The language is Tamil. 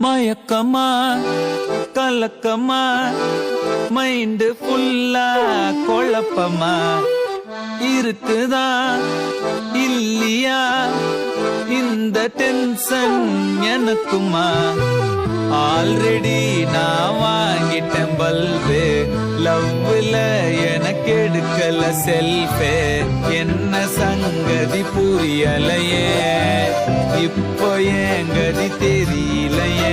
மயக்கமா கலக்கமா மைண்டு ஃபுல்லா குழப்பமா இருக்குதா இல்லையா இந்த டென்ஷன் எனக்குமா ஆல்ரெடி நான் வாங்கிட்டேன் பல்பு லவ்ல எனக்கு எடுக்கல செல்ஃபே என்ன சங்கதி புரியலையே இப்போ என் கதி தெரியலையே